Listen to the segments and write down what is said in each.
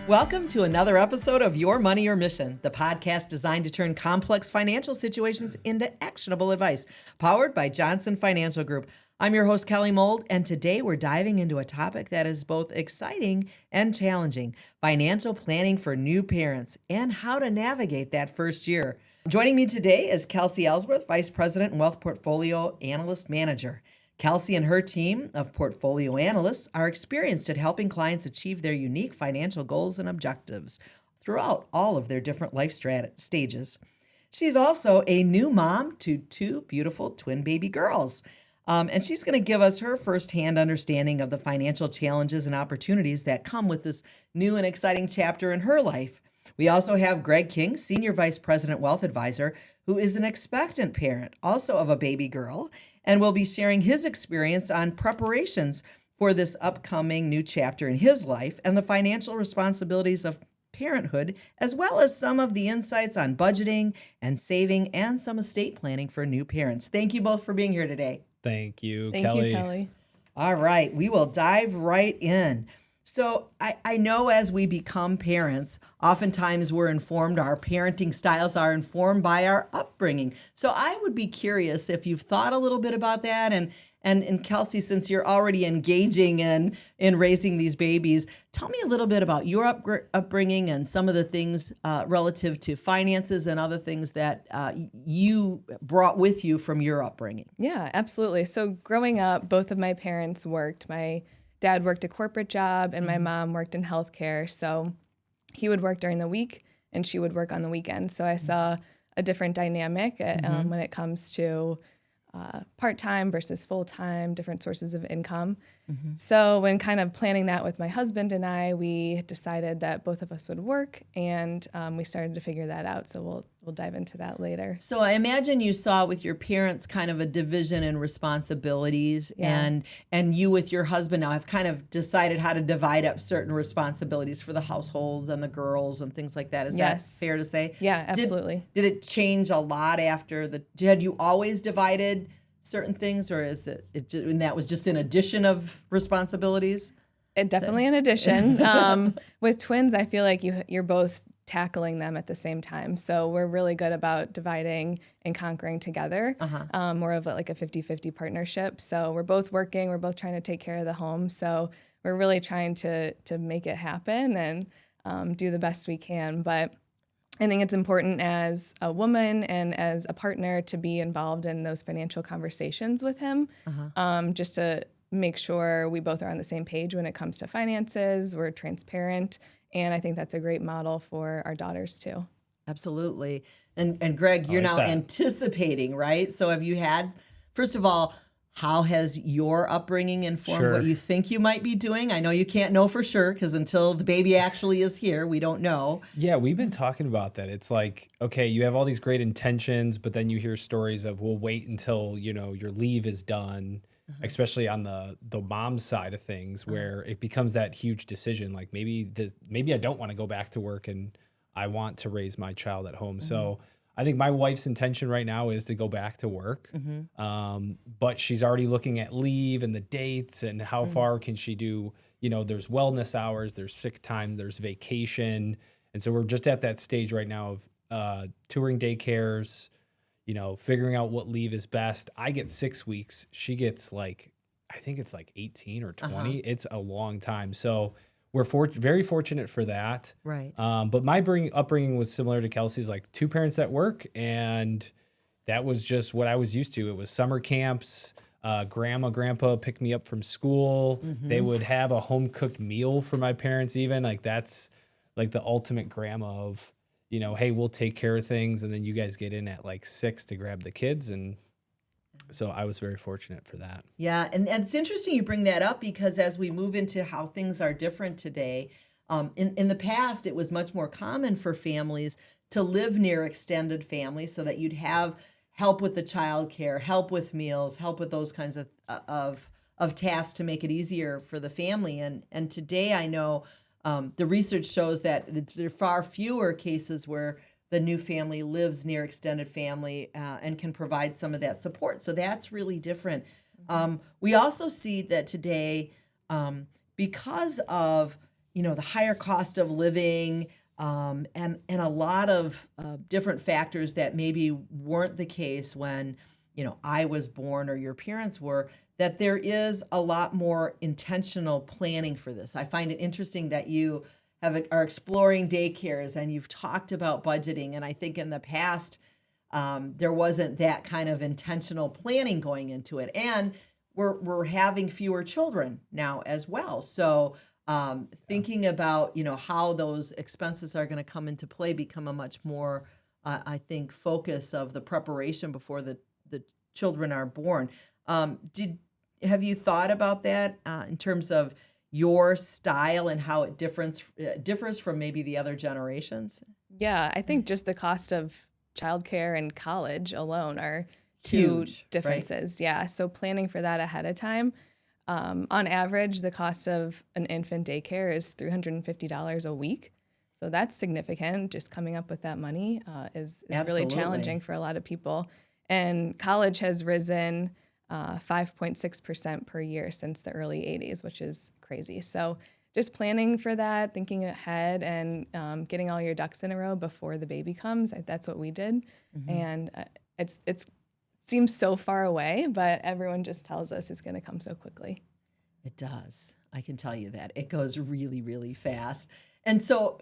Welcome to another episode of Your Money, Your Mission, the podcast designed to turn complex financial situations into actionable advice, powered by Johnson Financial Group. I'm your host, Kelly Mould, and today we're diving into a topic that is both exciting and challenging, financial planning for new parents and how to navigate that first year. Joining me today is Kelsey Ellsworth, Vice President and Wealth Portfolio Analyst Manager. Kelsey and her team of portfolio analysts are experienced at helping clients achieve their unique financial goals and objectives throughout all of their different life stages. She's also a new mom to two beautiful twin baby girls. And she's going to give us her firsthand understanding of the financial challenges and opportunities that come with this new and exciting chapter in her life. We also have Greg King, Senior Vice President Wealth Advisor, who is an expectant parent, also of a baby girl, and will be sharing his experience on preparations for this upcoming new chapter in his life and the financial responsibilities of parenthood, as well as some of the insights on budgeting and saving and some estate planning for new parents. Thank you both for being here today. Thank you, Thank Kelly. you, Kelly. All right, we will dive right in. So I know as we become parents, oftentimes we're informed, our parenting styles are informed by our upbringing. So I would be curious if you've thought a little bit about that. And Kelsey, since you're already engaging in raising these babies, tell me a little bit about your upbringing and some of the things relative to finances and other things that you brought with you from your upbringing. Yeah, absolutely. So growing up, both of my parents worked. My dad worked a corporate job and my mom worked in healthcare. So he would work during the week and she would work on the weekend. So I saw a different dynamic when it comes to part-time versus full-time, different sources of income. So when kind of planning that with my husband and I, we decided that both of us would work, and we started to figure that out. So we'll dive into that later. So I imagine you saw with your parents kind of a division in responsibilities, and you with your husband now have kind of decided how to divide up certain responsibilities for the households and the girls and things like that. Is that fair to say? Yeah, absolutely. Did it change a lot after had you always divided certain things, or is and that was just an addition of responsibilities? It definitely an addition. With twins, I feel like you're both tackling them at the same time. So we're really good about dividing and conquering together, more of like a 50-50 partnership. So we're both working, we're both trying to take care of the home. So we're really trying to make it happen and do the best we can. But I think it's important as a woman and as a partner to be involved in those financial conversations with him, just to make sure we both are on the same page when it comes to finances, we're transparent, and I think that's a great model for our daughters too. Absolutely. And Greg, you're now anticipating, right? So have you had, first of all, how has your upbringing informed what you think you might be doing? I know you can't know for sure because until the baby actually is here, we don't know. Yeah, we've been talking about that. It's like, okay, you have all these great intentions, but then you hear stories of, well, wait until, your leave is done, especially on the mom's side of things, where it becomes that huge decision. Like maybe I don't want to go back to work and I want to raise my child at home. So I think my wife's intention right now is to go back to work, but she's already looking at leave and the dates and how far can she do, there's wellness hours, there's sick time, there's vacation. And so we're just at that stage right now of touring daycares, figuring out what leave is best. I get 6 weeks. She gets I think it's 18 or 20. It's a long time. So we're very fortunate for that. Right. But my upbringing was similar to Kelsey's, like two parents at work, and that was just what I was used to. It was summer camps. Grandpa picked me up from school. They would have a home-cooked meal for my parents even. Like that's like the ultimate grandma of, hey, we'll take care of things, and then you guys get in at 6 to grab the kids. And so I was very fortunate for that. Yeah, and it's interesting you bring that up because as we move into how things are different today, in the past, it was much more common for families to live near extended families so that you'd have help with the child care, help with meals, help with those kinds of tasks to make it easier for the family. And today I know the research shows that there are far fewer cases where the new family lives near extended family and can provide some of that support. So that's really different. We also see that today, because of the higher cost of living, and a lot of different factors that maybe weren't the case when, I was born or your parents were, that there is a lot more intentional planning for this. I find it interesting that you are exploring daycares and you've talked about budgeting. And I think in the past, there wasn't that kind of intentional planning going into it. And we're having fewer children now as well. So thinking about, how those expenses are going to come into play become a much more, I think, focus of the preparation before the children are born. Have you thought about that in terms of your style and how it differs from maybe the other generations? Yeah, I think just the cost of childcare and college alone are Huge, two differences. Right? Yeah, so planning for that ahead of time. On average, the cost of an infant daycare is $350 a week. So that's significant. Just coming up with that money is really challenging for a lot of people. And college has risen 5.6% per year since the early 80s, which is crazy. So just planning for that, thinking ahead, and getting all your ducks in a row before the baby comes. That's what we did. Mm-hmm. And it seems so far away, but everyone just tells us it's going to come so quickly. It does. I can tell you that. It goes really, really fast. And so,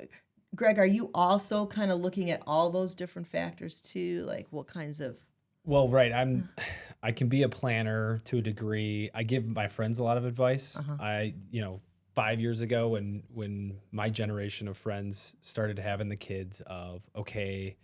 Greg, are you also kind of looking at all those different factors too? Like what kinds of... Well, right. I can be a planner to a degree. I give my friends a lot of advice. 5 years ago when my generation of friends started having the kids of, okay,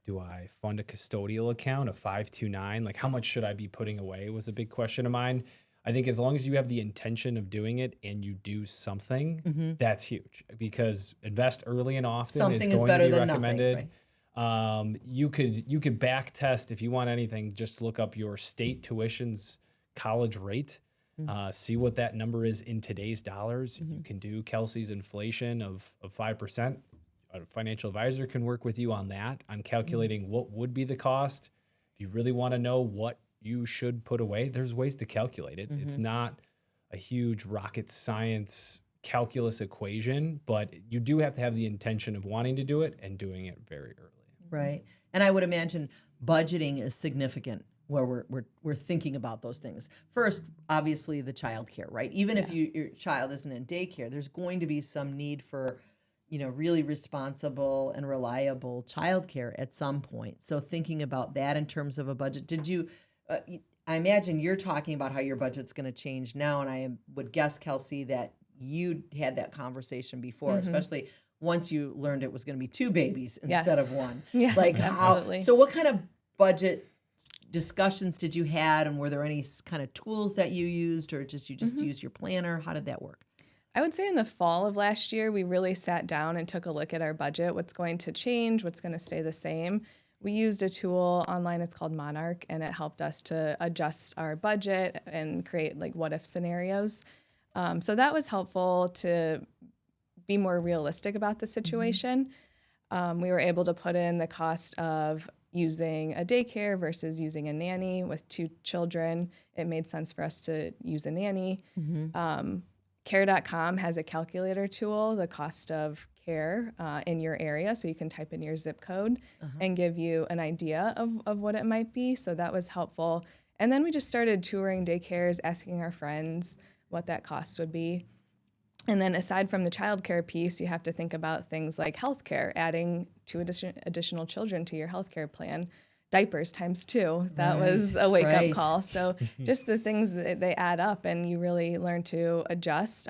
do I fund a custodial account, a 529? Like how much should I be putting away was a big question of mine. I think as long as you have the intention of doing it and you do something, that's huge because invest early and often something is going to be recommended. Nothing, right? You could back test if you want anything. Just look up your state tuition's college rate. See what that number is in today's dollars. You can do Kelsey's inflation of 5%. A financial advisor can work with you on that, on calculating what would be the cost. If you really want to know what you should put away, there's ways to calculate it. It's not a huge rocket science calculus equation, but you do have to have the intention of wanting to do it and doing it very early. Right. And I would imagine budgeting is significant where we're thinking about those things. First, obviously the child care, right? Even if your child isn't in daycare, there's going to be some need for, really responsible and reliable childcare at some point. So thinking about that in terms of a budget, did you, I imagine you're talking about how your budget's going to change now. And I would guess, Kelsey, that you had that conversation before, especially once you learned it was going to be 2 babies instead of 1. Yes, absolutely. So what kind of budget discussions did you had, and were there any kind of tools that you used, or just use your planner? How did that work? I would say in the fall of last year, we really sat down and took a look at our budget, what's going to change, what's going to stay the same. We used a tool online, it's called Monarch, and it helped us to adjust our budget and create like what if scenarios. So that was helpful to be more realistic about the situation. We were able to put in the cost of using a daycare versus using a nanny. With 2 children, it made sense for us to use a nanny. Care.com has a calculator tool, the cost of care in your area, so you can type in your zip code and give you an idea of what it might be. So that was helpful. And then we just started touring daycares, asking our friends what that cost would be. And then aside from the childcare piece, you have to think about things like healthcare, adding 2 additional children to your healthcare plan. Diapers times 2. That was a wake-up call. So just the things that they add up, and you really learn to adjust.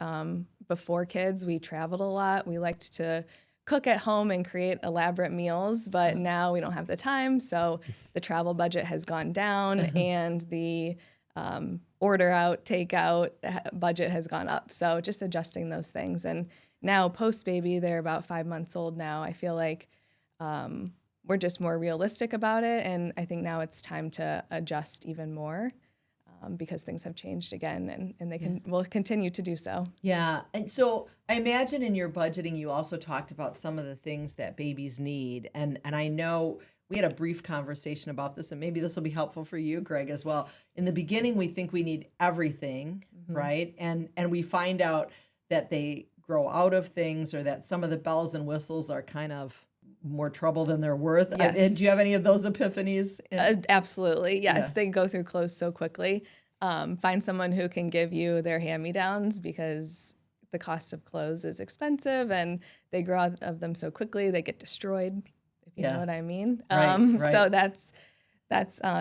Before kids, we traveled a lot. We liked to cook at home and create elaborate meals, but now we don't have the time. So the travel budget has gone down, and the order out, takeout budget has gone up. So just adjusting those things. And now post-baby, they're about 5 months old now. I feel like we're just more realistic about it. And I think now it's time to adjust even more because things have changed again, and they will continue to do so. Yeah. And so I imagine in your budgeting, you also talked about some of the things that babies need. And I know we had a brief conversation about this, and maybe this will be helpful for you, Greg, as well. In the beginning, we think we need everything, right? And we find out that they grow out of things, or that some of the bells and whistles are kind of more trouble than they're worth? Yes. Do you have any of those epiphanies? Absolutely. Yes. Yeah. They go through clothes so quickly. Find someone who can give you their hand-me-downs, because the cost of clothes is expensive and they grow out of them so quickly, they get destroyed, if you know what I mean. Right. So that's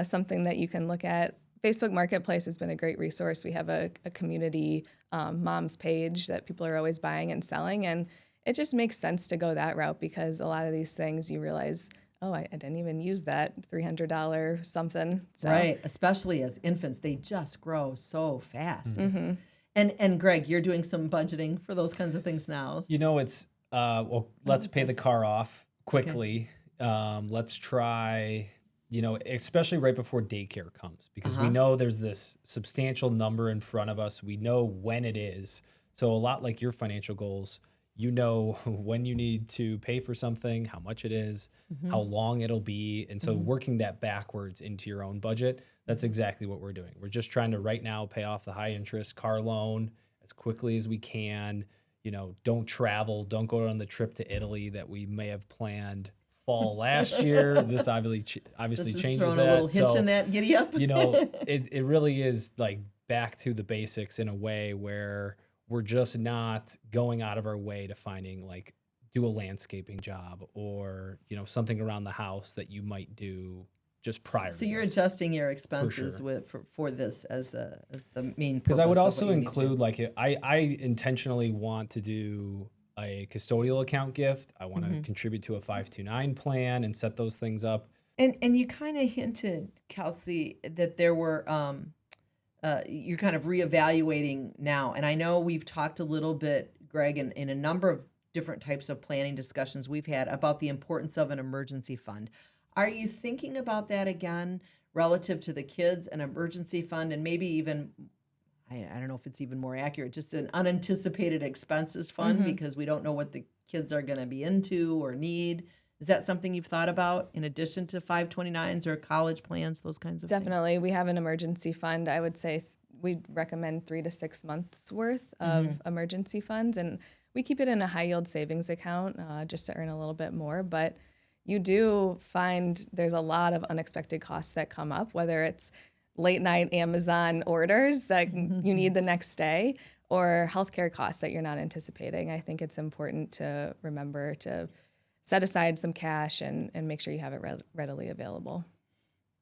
something that you can look at. Facebook Marketplace has been a great resource. We have a community moms page that people are always buying and selling, and it just makes sense to go that route, because a lot of these things you realize, oh, I didn't even use that $300 something. So. Right, especially as infants, they just grow so fast. And Greg, you're doing some budgeting for those kinds of things now. It's let's pay the car off quickly. Okay. Let's try, especially right before daycare comes, because we know there's this substantial number in front of us. We know when it is. So a lot like your financial goals, when you need to pay for something, how much it is, how long it'll be. And so working that backwards into your own budget, that's exactly what we're doing. We're just trying to right now pay off the high interest car loan as quickly as we can. Don't travel, don't go on the trip to Italy that we may have planned fall last year. This obviously This changes throwing that. a little hitch in that giddy up. It really is like back to the basics in a way where we're just not going out of our way to finding do a landscaping job or, something around the house that you might do just prior. So you're adjusting your expenses for this as the main purpose. Because I would also include I intentionally want to do a custodial account gift. I want to contribute to a 529 plan and set those things up. And you kind of hinted, Kelsey, that there were you're kind of reevaluating now. And I know we've talked a little bit, Greg, in a number of different types of planning discussions we've had about the importance of an emergency fund. Are you thinking about that again relative to the kids, an emergency fund, and maybe even, I don't know if it's even more accurate, just an unanticipated expenses fund, because we don't know what the kids are going to be into or need? Is that something you've thought about in addition to 529s or college plans, those kinds of things? Definitely. We have an emergency fund. I would say we recommend 3 to 6 months worth of emergency funds, and we keep it in a high yield savings account just to earn a little bit more. But you do find there's a lot of unexpected costs that come up, whether it's late night Amazon orders that you need the next day or healthcare costs that you're not anticipating. I think it's important to remember to set aside some cash and make sure you have it readily available.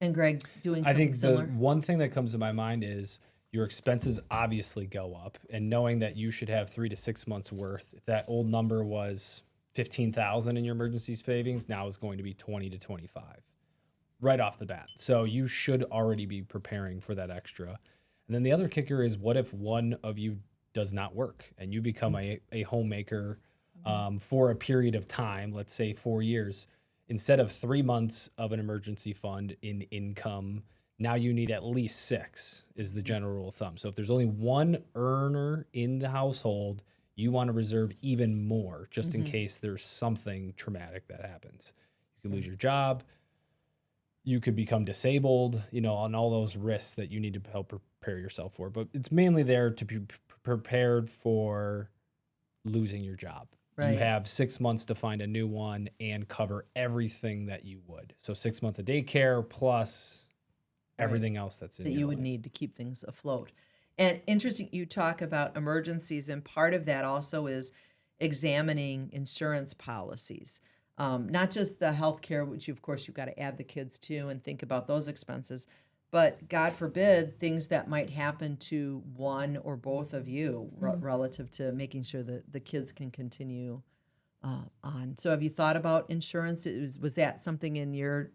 And Greg, doing something I think similar? the one thing that comes to my mind is your expenses obviously go up, and knowing that you should have 3 to 6 months worth. If that old number was 15,000 in your emergency savings, now is going to be 20 to 25 right off the bat. So you should already be preparing for that extra. And then the other kicker is, what if one of you does not work and you become a homemaker for a period of time, let's say 4 years, instead of 3 months of an emergency fund in income, now you need at least 6 is the general rule of thumb. So if there's only one earner in the household, you want to reserve even more just in case there's something traumatic that happens. You could lose your job. You could become disabled, and all those risks that you need to help prepare yourself for. But it's mainly there to be prepared for losing your job. Right. You have 6 months to find a new one and cover everything that you would. So 6 months of daycare plus everything else that's in that you would need to keep things afloat. And interesting, you talk about emergencies, and part of that also is examining insurance policies. Not just the healthcare, which of course you've got to add the kids to and think about those expenses, but God forbid, things that might happen to one or both of you relative to making sure that the kids can continue on. So have you thought about insurance? Was that something in your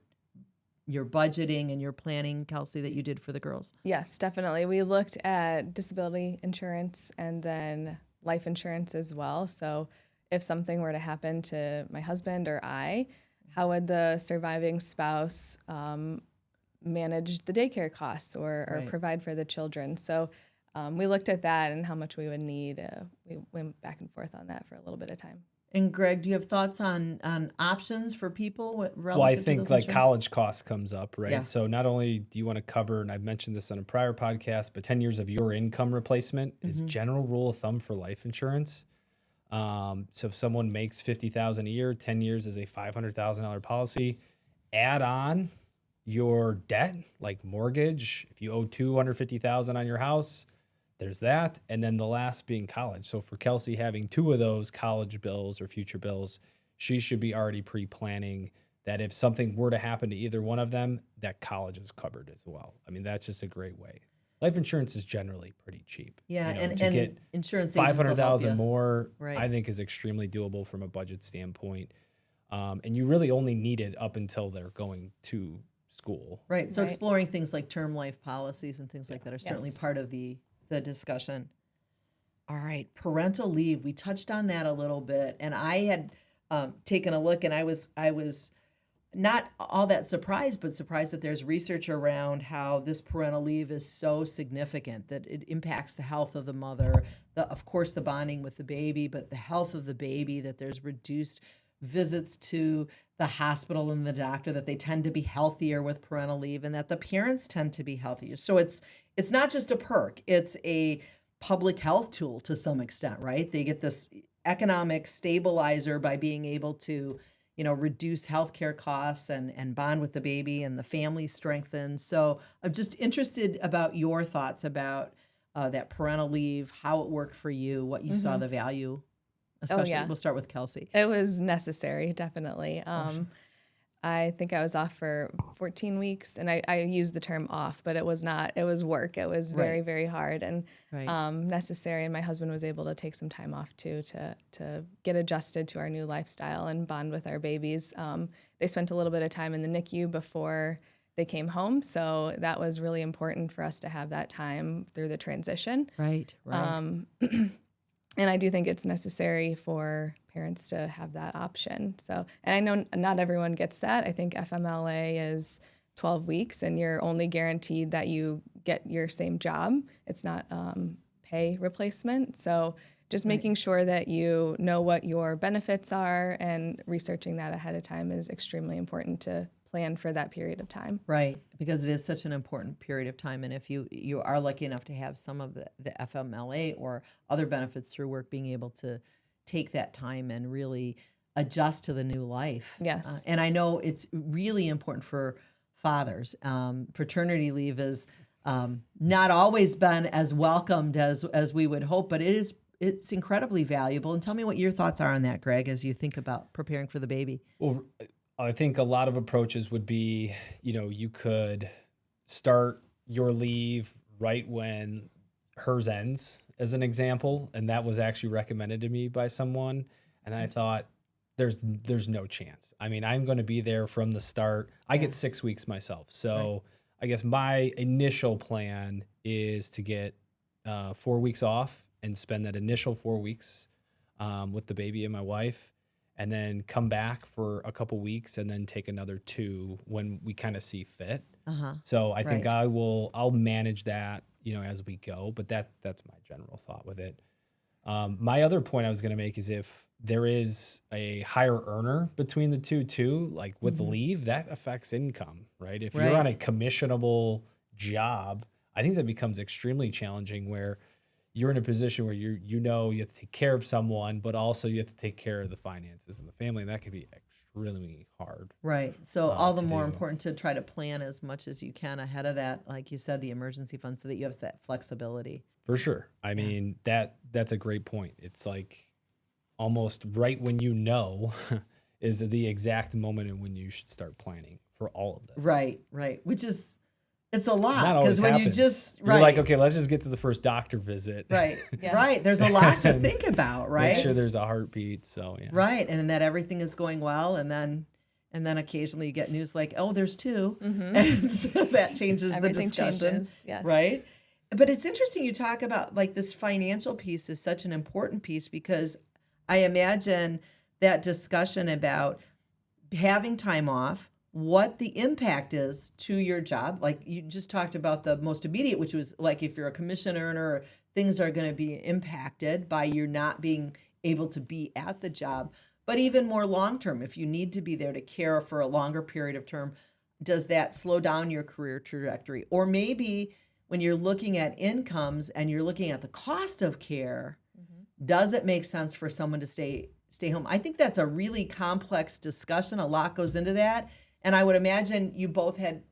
budgeting and your planning, Kelsey, that you did for the girls? Yes, definitely. We looked at disability insurance and then life insurance as well. So if something were to happen to my husband or I, how would the surviving spouse manage the daycare costs or provide for the children? So we looked at that and how much we would need. We went back and forth on that for a little bit of time. And Greg, do you have thoughts on options for people relative Well, I to think those like insurance? college costs comes up, right? Yeah. So not only do you want to cover, and I've mentioned this on a prior podcast, but 10 years of your income replacement is general rule of thumb for life insurance. So if someone makes $50,000 a year, 10 years is a $500,000 policy. Add on your debt, like mortgage. If you owe $250,000 on your house, there's that. And then the last being college. So for Kelsey having 2 of those college bills or future bills, she should be already pre-planning that if something were to happen to either one of them, that college is covered as well. I mean, that's just a great way. Life insurance is generally pretty cheap. Yeah, You know, and to get insurance agents will help 500,000 you. more, Right. I think is extremely doable from a budget standpoint. And you really only need it up until they're going to school. Right. So Right. exploring things like term life policies and things like that are certainly Yes. part of the discussion. All right, parental leave. We touched on that a little bit, and I had taken a look, and I was not all that surprised, but surprised that there's research around how this parental leave is so significant that it impacts the health of the mother, of course, the bonding with the baby, but the health of the baby, that there's reduced visits to the hospital and the doctor, that they tend to be healthier with parental leave, and that the parents tend to be healthier. So it's not just a perk, it's a public health tool to some extent, right? They get this economic stabilizer by being able to reduce healthcare costs and bond with the baby, and the family strengthens. So I'm just interested about your thoughts about that parental leave, how it worked for you, what you saw the value, especially. yeah. We'll start with Kelsey. It was necessary, definitely. I think I was off for 14 weeks, and I used the term off, but it was not. It was work. It was very, Right. very hard and Right. necessary. And my husband was able to take some time off too to get adjusted to our new lifestyle and bond with our babies. They spent a little bit of time in the NICU before they came home, so that was really important for us to have that time through the transition. Right. And I do think it's necessary for parents to have that option. So, and I know not everyone gets that. I think FMLA is 12 weeks, and you're only guaranteed that you get your same job. It's not pay replacement. So just making sure that you know what your benefits are and researching that ahead of time is extremely important to plan for that period of time. Right, because it is such an important period of time, and if you are lucky enough to have some of the FMLA or other benefits through work, being able to take that time and really adjust to the new life. Yes. And I know it's really important for fathers. Paternity leave is not always been as welcomed as we would hope, but it's incredibly valuable. And tell me what your thoughts are on that, Greg, as you think about preparing for the baby. Well, I think a lot of approaches would be, you could start your leave right when hers ends, as an example. And that was actually recommended to me by someone. And I thought, there's no chance. I mean, I'm going to be there from the start. I get 6 weeks myself. So I guess my initial plan is to get 4 weeks off and spend that initial 4 weeks with the baby and my wife, and then come back for a couple weeks and then take another 2 when we kind of see fit. So I think I'll manage that, as we go, but that's my general thought with it. My other point I was going to make is if there is a higher earner between the two too, like with leave, that affects income, right? If you're on a commissionable job, I think that becomes extremely challenging where you're in a position where you have to take care of someone, but also you have to take care of the finances and the family, and that can be extremely hard. Right. So all the to more do. important to try to plan as much as you can ahead of that, like you said, the emergency fund, so that you have that flexibility. For sure. I mean, that's a great point. It's like almost right when is the exact moment in when you should start planning for all of this. Right. Which is, it's a lot, Not always because when happens. you just You're like, okay, let's just get to the first doctor visit. Right. Yes. Right. There's a lot to think about, right? Make sure there's a heartbeat. So yeah. Right, and that everything is going well, and then occasionally you get news like, oh, there's 2, and so that changes Everything the discussion. changes, yes. Right. But it's interesting you talk about like this financial piece is such an important piece, because I imagine that discussion about having time off, what the impact is to your job. Like you just talked about the most immediate, which was like if you're a commission earner, things are going to be impacted by you not being able to be at the job. But even more long term, if you need to be there to care for a longer period of term, does that slow down your career trajectory? Or maybe when you're looking at incomes and you're looking at the cost of care, does it make sense for someone to stay home? I think that's a really complex discussion. A lot goes into that. And I would imagine you both had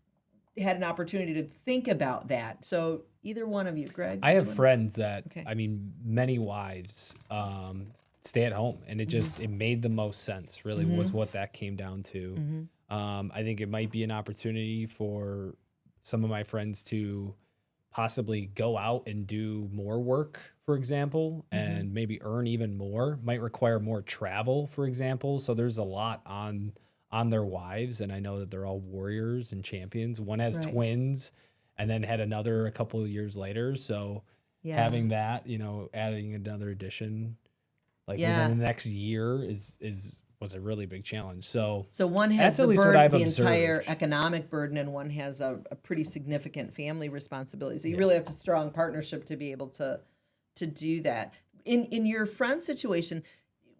an opportunity to think about that. So either one of you, Greg? I have friends that, Okay. I mean, many wives stay at home, and it just, it made the most sense, really, was what that came down to. I think it might be an opportunity for some of my friends to possibly go out and do more work, for example, and maybe earn even more. Might require more travel, for example. So there's a lot on their wives, and I know that they're all warriors and champions. One has Right. twins and then had another a couple of years later. So having that, adding another addition like within the next year was a really big challenge. So one has that's the at least what burden, I've the entire observed. economic burden, and one has a pretty significant family responsibility. So you really have a strong partnership to be able to do that. In your friend situation,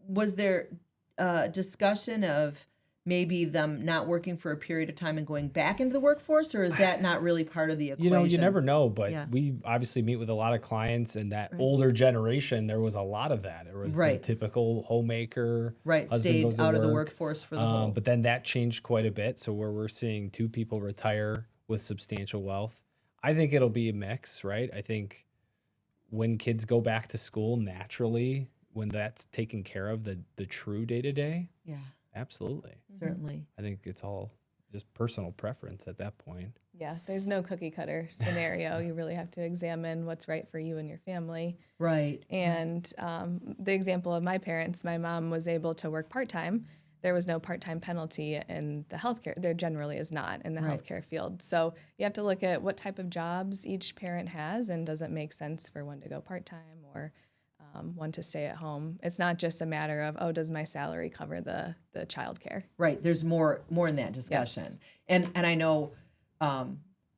was there a discussion of maybe them not working for a period of time and going back into the workforce, or is that not really part of the equation? You never know, but Yeah. we obviously meet with a lot of clients, and that older generation, there was a lot of that. It was the typical homemaker, husband stayed goes to out of the work. workforce for the whole. But then that changed quite a bit. So where we're seeing 2 people retire with substantial wealth, I think it'll be a mix, right? I think when kids go back to school naturally, when that's taken care of, the true day-to-day, Yeah, absolutely. certainly. I think it's all just personal preference at that point. Yeah, there's no cookie cutter scenario. You really have to examine what's right for you and your family. Right. And the example of my parents, my mom was able to work part-time. There was no part-time penalty in the healthcare. There generally is not in the healthcare field. So you have to look at what type of jobs each parent has, and does it make sense for one to go part-time or one to stay at home. It's not just a matter of, does my salary cover the childcare? Right. There's more in that discussion. And I know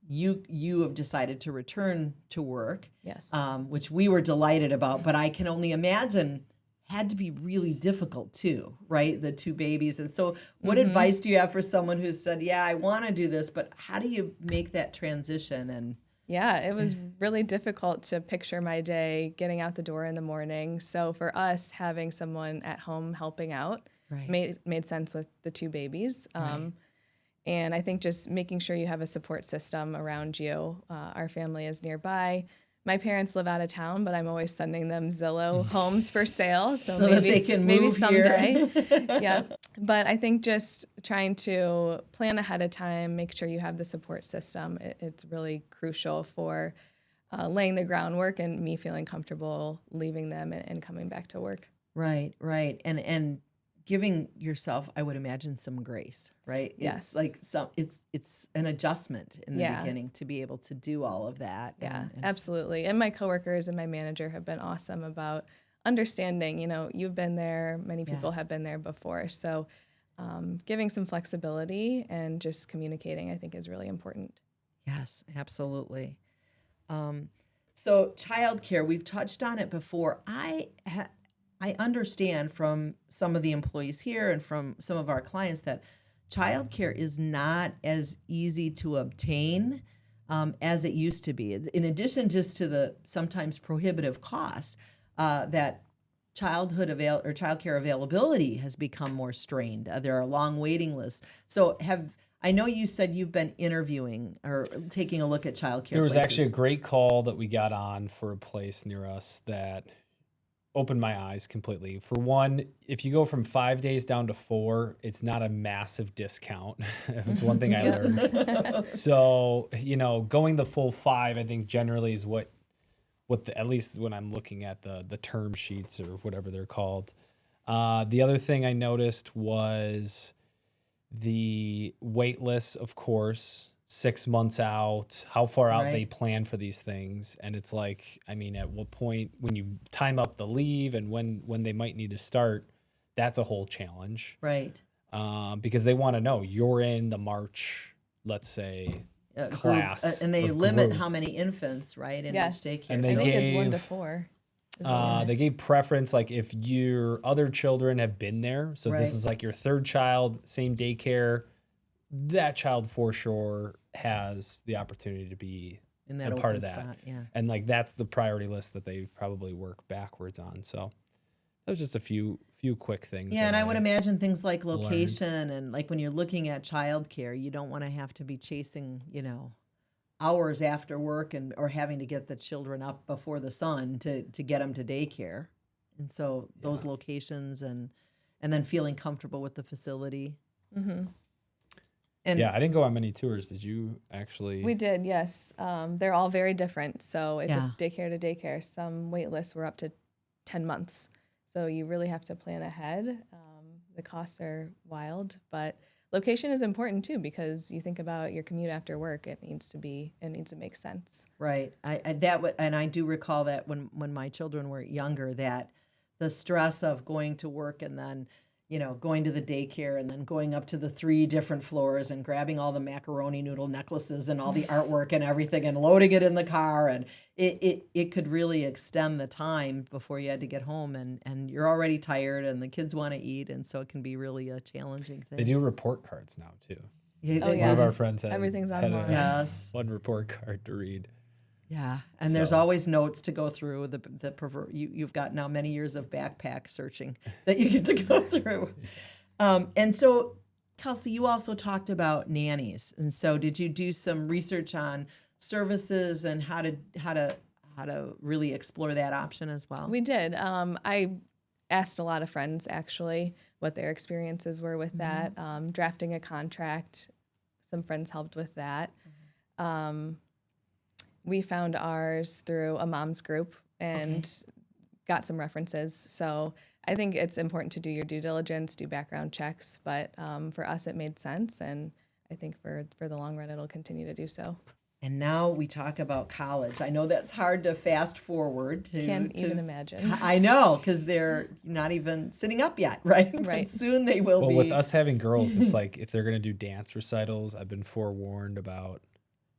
you have decided to return to work. Yes. Which we were delighted about, but I can only imagine had to be really difficult too, right? The 2 babies. And so what advice do you have for someone who said, yeah, I want to do this, but how do you make that transition? And yeah, it was really difficult to picture my day getting out the door in the morning. So for us, having someone at home helping out made sense with the 2 babies. And I think just making sure you have a support system around you. Our family is nearby. My parents live out of town, but I'm always sending them Zillow homes for sale. So maybe that they can maybe move someday. here. Yeah. But I think just trying to plan ahead of time, make sure you have the support system. It's really crucial for laying the groundwork and me feeling comfortable leaving them and coming back to work. Right. And giving yourself, I would imagine, some grace, right? Yes. It's an adjustment in the beginning to be able to do all of that. Yeah, absolutely. And my coworkers and my manager have been awesome about understanding, you've been there, many people have been there before. So giving some flexibility and just communicating, I think, is really important. Yes, absolutely. So childcare, we've touched on it before. I understand from some of the employees here and from some of our clients that childcare is not as easy to obtain as it used to be. In addition just to the sometimes prohibitive cost, that childcare availability has become more strained. There are long waiting lists. So I know you said you've been interviewing or taking a look at childcare. There was places. actually a great call that we got on for a place near us that opened my eyes completely. For one, if you go from 5 days down to 4, it's not a massive discount. It was one thing I learned. So, going the full 5, I think generally is what at least when I'm looking at the term sheets or whatever they're called. The other thing I noticed was the wait lists, of course, 6 months out, how far out they plan for these things. And it's like, at what point when you time up the leave and when they might need to start, that's a whole challenge. Right. Because they want to know you're in the March, let's say, class. And they limit how many infants, right, in each daycare. And I think it's 1 to 4. They gave preference, like if your other children have been there. So this is like your 3rd child, same daycare, that child for sure has the opportunity to be in that a open part of that. spot. Yeah. And like that's the priority list that they probably work backwards on. So that was just a few quick things. Yeah, and I would imagine things like learned. location and like when you're looking at childcare, you don't want to have to be chasing, hours after work or having to get the children up before the sun to get them to daycare. And so those locations and then feeling comfortable with the facility. Mm-hmm. And yeah, I didn't go on many tours. Did you actually? We did, yes. They're all very different. So it Yeah. daycare to daycare. Some wait lists were up to 10 months. So you really have to plan ahead. The costs are wild, but location is important too because you think about your commute after work. It needs to make sense. right. I do recall that when my children were younger, that the stress of going to work and then going to the daycare and then going up to the 3 different floors and grabbing all the macaroni noodle necklaces and all the artwork and everything and loading it in the car. And it could really extend the time before you had to get home and you're already tired and the kids want to eat. And so it can be really a challenging thing. They do report cards now too. Yeah, Oh, they yeah. One of do. our friends had Everything's had online. Yes. one report card to read. Yeah, and there's So- always notes to go through. You've got now many years of backpack searching that you get to go through. And so, Kelsey, you also talked about nannies, and so did you do some research on services and how to really explore that option as well? We did. I asked a lot of friends actually what their experiences were with that. Drafting a contract, some friends helped with that. We found ours through a mom's group and got some references. So I think it's important to do your due diligence, do background checks. But for us, it made sense. And I think for the long run, it'll continue to do so. And now we talk about college. I know that's hard to fast forward to. Can't even imagine. I know, because they're not even sitting up yet, right? But Right. soon they will Well, be. with us having girls, it's like if they're going to do dance recitals, I've been forewarned about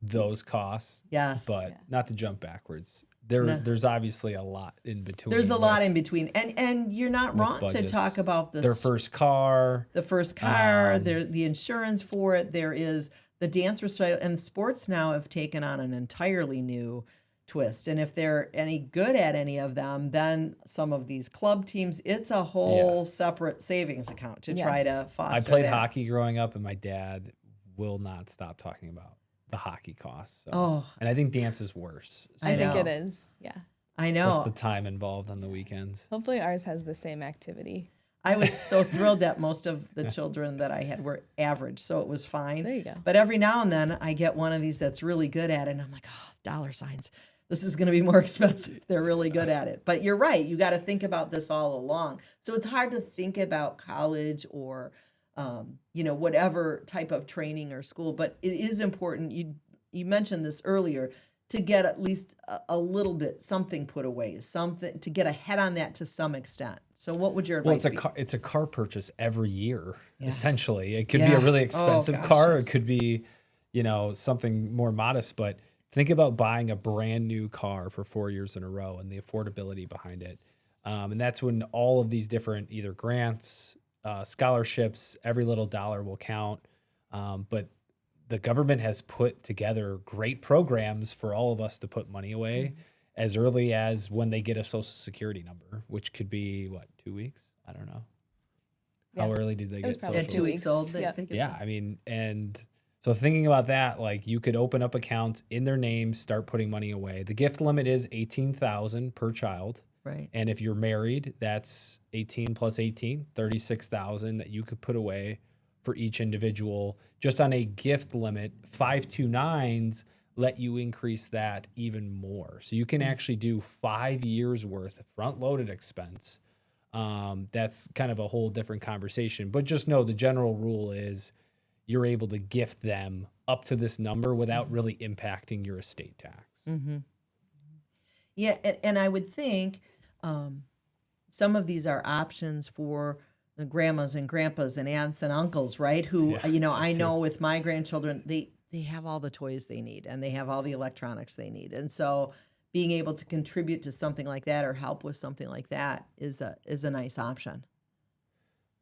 those costs. Yes. But not to jump backwards. No. There's obviously a lot in between. There's a with- lot in between, and you're not with wrong to budgets. talk about this. Their first car. The first car, the insurance for it. There is the dance recital, and sports now have taken on an entirely new twist. And if they're any good at any of them, then some of these club teams, it's a whole separate savings account to try to foster. I played that. hockey growing up, and my dad will not stop talking about the hockey costs. So. Oh. And I think dance is worse. I I think know. it is. Yeah. I Just know. the time involved on the weekends. Hopefully ours has the same activity. I was so thrilled that most of the children that I had were average, so it was fine. There you go. But every now and then I get one of these that's really good at it, and I'm like, oh, dollar signs. This is going to be more expensive. They're really good at it. But you're right. You got to think about this all along. So it's hard to think about college or, whatever type of training or school. But it is important. You mentioned this earlier, to get at least a little bit something put away, something to get ahead on that to some extent. So what would your advice be? It's a car purchase every year, Yeah. essentially. It could be Yeah. a really expensive gosh, car. yes. It could be, something more modest. But think about buying a brand new car for 4 years in a row and the affordability behind it. And that's when all of these different either grants, scholarships, every little dollar will count. But the government has put together great programs for all of us to put money away as early as when they get a social security number, which could be 2 weeks? I don't know. How Yeah. early did they It was get probably At social? 2 weeks old? They Yep. get Yeah, that. I mean, and so thinking about that, like you could open up accounts in their names, start putting money away. The gift limit is 18,000 per child. Right. And if you're married, that's 18 plus 18, 36,000 that you could put away for each individual. Just on a gift limit, 529s let you increase that even more. So you can actually do 5 years worth of front-loaded expense. That's kind of a whole different conversation. But just know the general rule is you're able to gift them up to this number without really impacting your estate tax. Yeah, and I would think some of these are options for the grandmas and grandpas and aunts and uncles, right? Who, I know with my grandchildren, they have all the toys they need and they have all the electronics they need. And so being able to contribute to something like that or help with something like that is a nice option.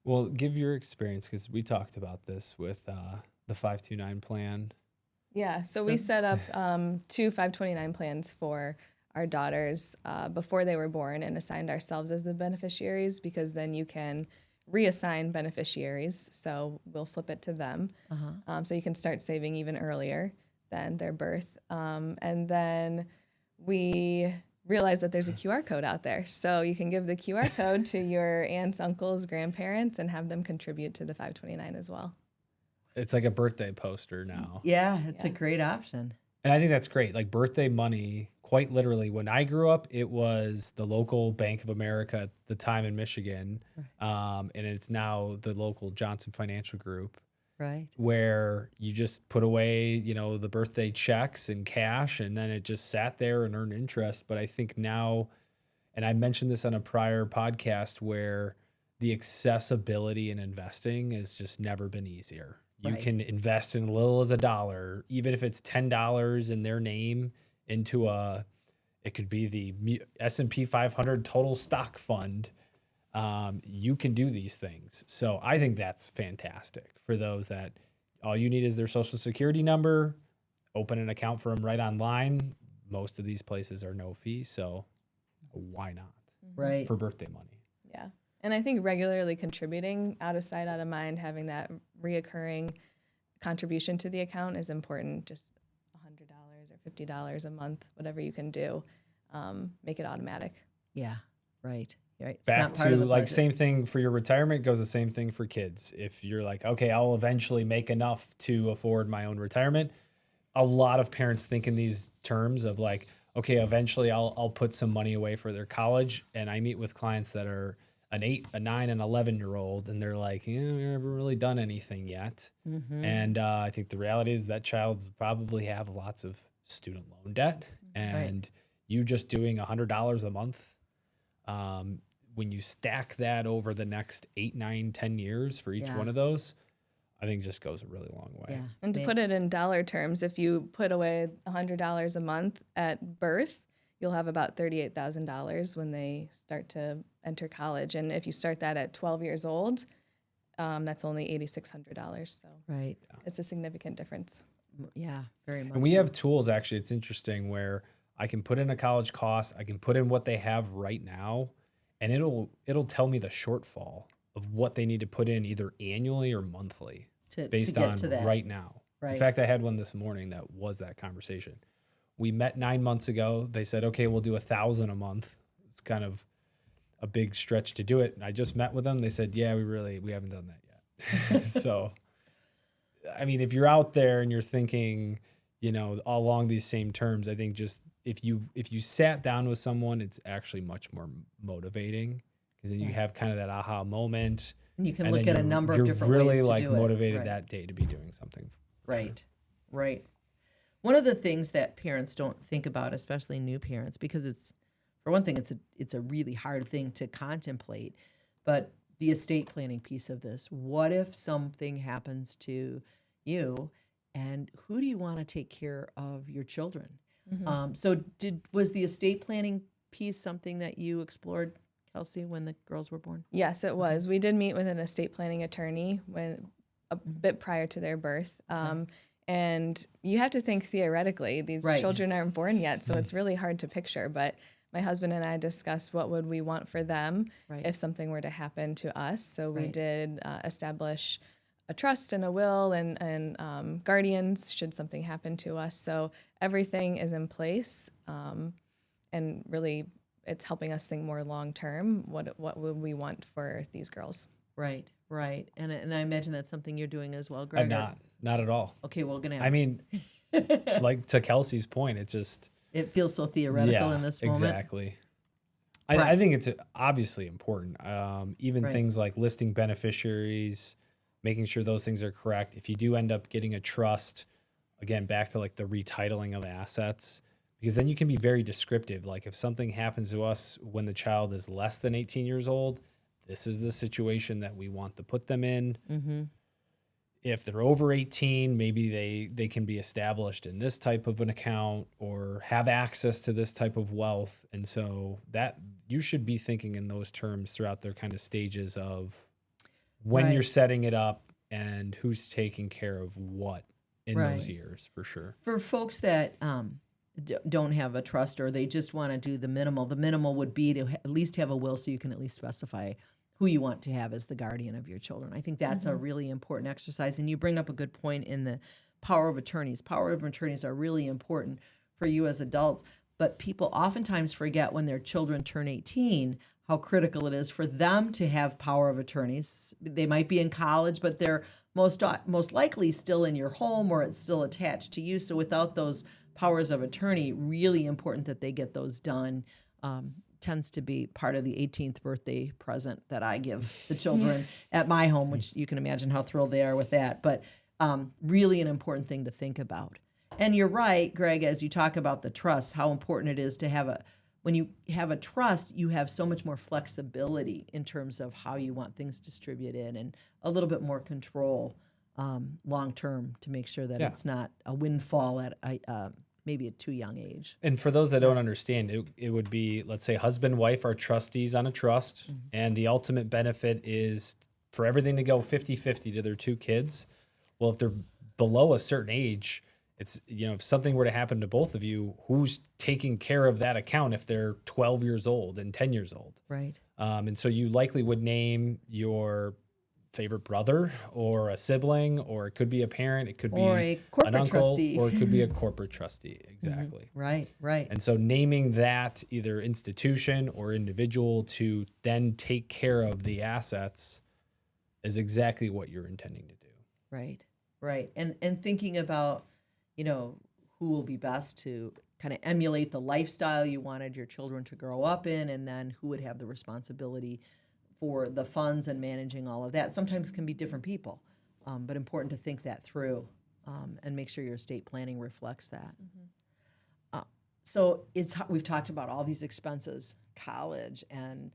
Well, give your experience, because we talked about this with the 529 plan. Yeah, so we set up 2 529 plans for our daughters before they were born and assigned ourselves as the beneficiaries, because then you can reassign beneficiaries. So we'll flip it to them. So you can start saving even earlier than their birth. And then we realize that there's a QR code out there. So you can give the QR code to your aunts, uncles, grandparents, and have them contribute to the 529 as well. It's like a birthday poster now. Yeah, it's a great option. And I think that's great. Like birthday money, quite literally, when I grew up, it was the local Bank of America at the time in Michigan. And it's now the local Johnson Financial Group. Right. Where you just put away, you know, the birthday checks and cash, and then it just sat there and earned interest. But I think now, and I mentioned this on a prior podcast, where the accessibility in investing has just never been easier. You can invest in as little as $1, even if it's $10 in their name into it could be the S&P 500 total stock fund. You can do these things. So I think that's fantastic for those that all you need is their social security number, open an account for them right online. Most of these places are no fee. So why not? Right. For birthday money. Yeah. And I think regularly contributing, out of sight, out of mind, having that reoccurring contribution to the account is important. Just $100 or $50 a month, whatever you can do, make it automatic. Yeah, right. Right. It's Back not part to of the like budget. same thing for your retirement goes the same thing for kids. If you're like, okay, I'll eventually make enough to afford my own retirement. A lot of parents think in these terms of like, okay, eventually I'll put some money away for their college. And I meet with clients that are an 8, a 9, and 11-year-old, and they're like, we haven't really done anything yet. And I think the reality is that child probably have lots of student loan debt, and you just doing $100 a month. When you stack that over the next 8, 9, 10 years for each one of those, I think just goes a really long way. Yeah. And to put it in dollar terms, if you put away $100 a month at birth, you'll have about $38,000 when they start to enter college. And if you start that at 12 years old, that's only $8,600. So it's a significant difference. Yeah, very much. And we have tools, actually, it's interesting, where I can put in a college cost, I can put in what they have right now, and it'll tell me the shortfall of what they need to put in either annually or monthly based get on to that. right now. Right. In fact, I had one this morning that was that conversation. We met 9 months ago. They said, okay, we'll do $1,000 a month. It's kind of a big stretch to do it. And I just met with them. They said, yeah, we haven't done that yet. So, I mean, if you're out there and you're thinking, all along these same terms, I think just if you sat down with someone, it's actually much more motivating, because then you have kind of that aha moment. And you can look at a number of different ways to do it. You're really like motivated that day to be doing something. Right. One of the things that parents don't think about, especially new parents, because it's, for one thing, it's a really hard thing to contemplate, but the estate planning piece of this. What if something happens to you, and who do you want to take care of your children? So was the estate planning piece something that you explored, Kelsey, when the girls were born? Yes, it was. We did meet with an estate planning attorney a bit prior to their birth. And you have to think theoretically. These children aren't born yet, so it's really hard to picture. But my husband and I discussed what would we want for them if something were to happen to us. So we did establish a trust and a will and guardians should something happen to us. So everything is in place, and really it's helping us think more long term. What would we want for these girls? Right. And I imagine that's something you're doing as well, Greg. I'm not at all. Okay, we're gonna have. I mean, like to Kelsey's point, it feels so theoretical in this moment. Exactly. I think it's obviously important. Even things like listing beneficiaries, making sure those things are correct. If you do end up getting a trust, again, back to like the retitling of assets, because then you can be very descriptive. Like if something happens to us when the child is less than 18 years old, this is the situation that we want to put them in. If they're over 18, maybe they can be established in this type of an account or have access to this type of wealth. And so that you should be thinking in those terms throughout their kind of stages of when you're setting it up and who's taking care of what in those years, for sure. For folks that don't have a trust, or they just want to do the minimal would be to at least have a will, so you can at least specify who you want to have as the guardian of your children. I think that's a really important exercise. And you bring up a good point in the power of attorneys. Power of attorneys are really important for you as adults, but people oftentimes forget when their children turn 18 how critical it is for them to have power of attorneys. They might be in college, but they're most likely still in your home, or it's still attached to you. So without those powers of attorney, really important that they get those done. Tends to be part of the 18th birthday present that I give the children at my home, which you can imagine how thrilled they are with that. But really an important thing to think about. And you're right, Greg, as you talk about the trust, how important it is to have when you have a trust, you have so much more flexibility in terms of how you want things distributed, and a little bit more control long term to make sure that it's not a windfall at maybe a too young age. And for those that don't understand, it would be, let's say husband, wife are trustees on a trust, and the ultimate benefit is for everything to go 50-50 to their two kids. Well, if they're below a certain age, it's, if something were to happen to both of you, who's taking care of that account if they're 12 years old and 10 years old? Right. And so you likely would name your favorite brother or a sibling, or it could be a parent, it could be a corporate an uncle, trustee, or it could be a corporate trustee. Exactly. Right. And so naming that either institution or individual to then take care of the assets is exactly what you're intending to do. Right. And thinking about, who will be best to kind of emulate the lifestyle you wanted your children to grow up in, and then who would have the responsibility for the funds and managing all of that. Sometimes can be different people, but important to think that through and make sure your estate planning reflects that. So we've talked about all these expenses, college and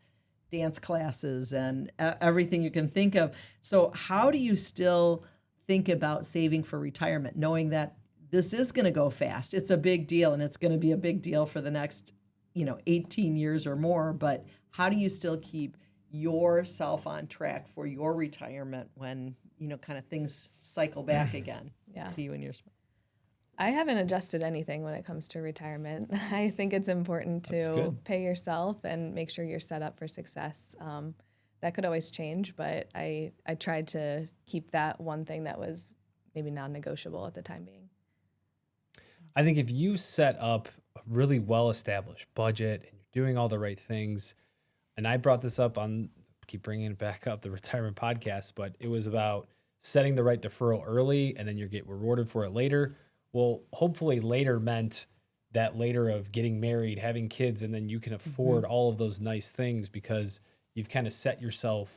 dance classes and everything you can think of. So how do you still think about saving for retirement, knowing that this is going to go fast? It's a big deal, and it's going to be a big deal for the next, 18 years or more. But how do you still keep yourself on track for your retirement when, kind of things cycle back again to you and your spouse? I haven't adjusted anything when it comes to retirement. I think it's important to pay yourself and make sure you're set up for success. That could always change, but I tried to keep that one thing that was maybe non-negotiable at the time being. I think if you set up a really well-established budget and you're doing all the right things, and I brought this up keep bringing it back up, the retirement podcast, but it was about setting the right deferral early and then you get rewarded for it later. Well, hopefully later meant that later of getting married, having kids, and then you can afford all of those nice things because you've kind of set yourself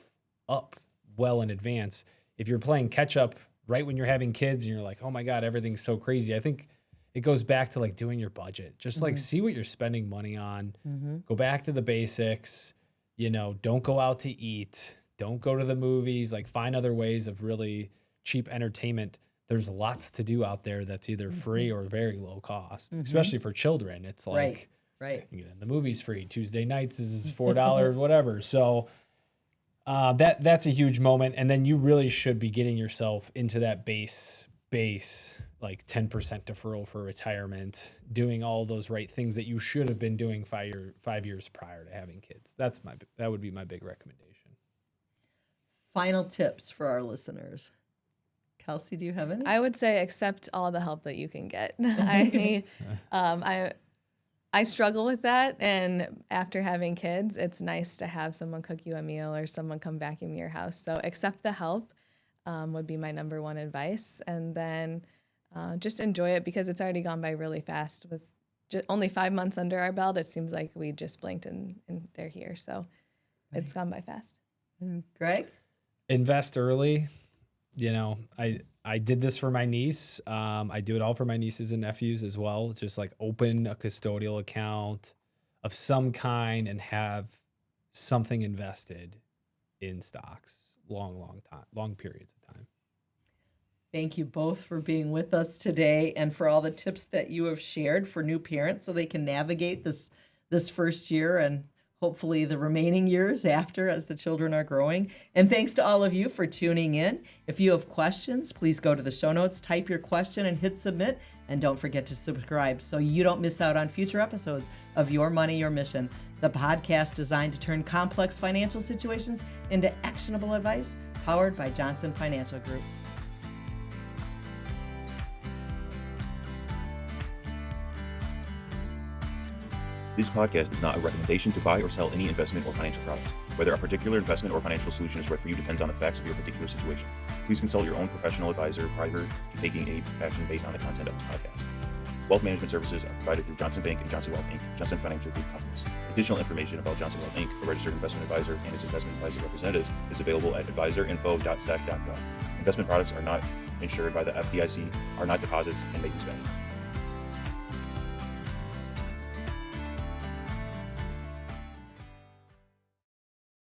up well in advance. If you're playing catch up right when you're having kids and you're like, oh my God, everything's so crazy, I think it goes back to like doing your budget. Just like see what you're spending money on. Go back to the basics. Don't go out to eat. Don't go to the movies. Like find other ways of really cheap entertainment. There's lots to do out there that's either free or very low cost, especially for children. It's like, right. You get in the movies free. Tuesday nights is $4, whatever. So that's a huge moment. And then you really should be getting yourself into that base, like 10% deferral for retirement, doing all those right things that you should have been doing 5 years prior to having kids. That would be my big recommendation. Final tips for our listeners. Kelsey, do you have any? I would say accept all the help that you can get. I struggle with that, and after having kids, it's nice to have someone cook you a meal or someone come vacuum your house. So accept the help would be my number one advice, and then just enjoy it because it's already gone by really fast. With only 5 months under our belt, it seems like we just blinked and they're here. So it's gone by fast. Greg? Invest early. I did this for my niece. I do it all for my nieces and nephews as well. It's just like open a custodial account of some kind and have something invested in stocks long periods of time. Thank you both for being with us today and for all the tips that you have shared for new parents so they can navigate this first year and hopefully the remaining years after as the children are growing. And thanks to all of you for tuning in. If you have questions, please go to the show notes, type your question and hit submit. And don't forget to subscribe so you don't miss out on future episodes of Your Money, Your Mission, the podcast designed to turn complex financial situations into actionable advice, powered by Johnson Financial Group. This podcast is not a recommendation to buy or sell any investment or financial products. Whether a particular investment or financial solution is right for you depends on the facts of your particular situation. Please consult your own professional advisor prior to taking a action based on the content of this podcast. Wealth management services are provided through Johnson Bank and Johnson Wealth Inc., Johnson Financial Group companies. Additional information about Johnson Wealth Inc., a registered investment advisor, and its investment advisor representatives is available at advisorinfo.sec.gov. Investment products are not insured by the FDIC, are not deposits, and may be spent.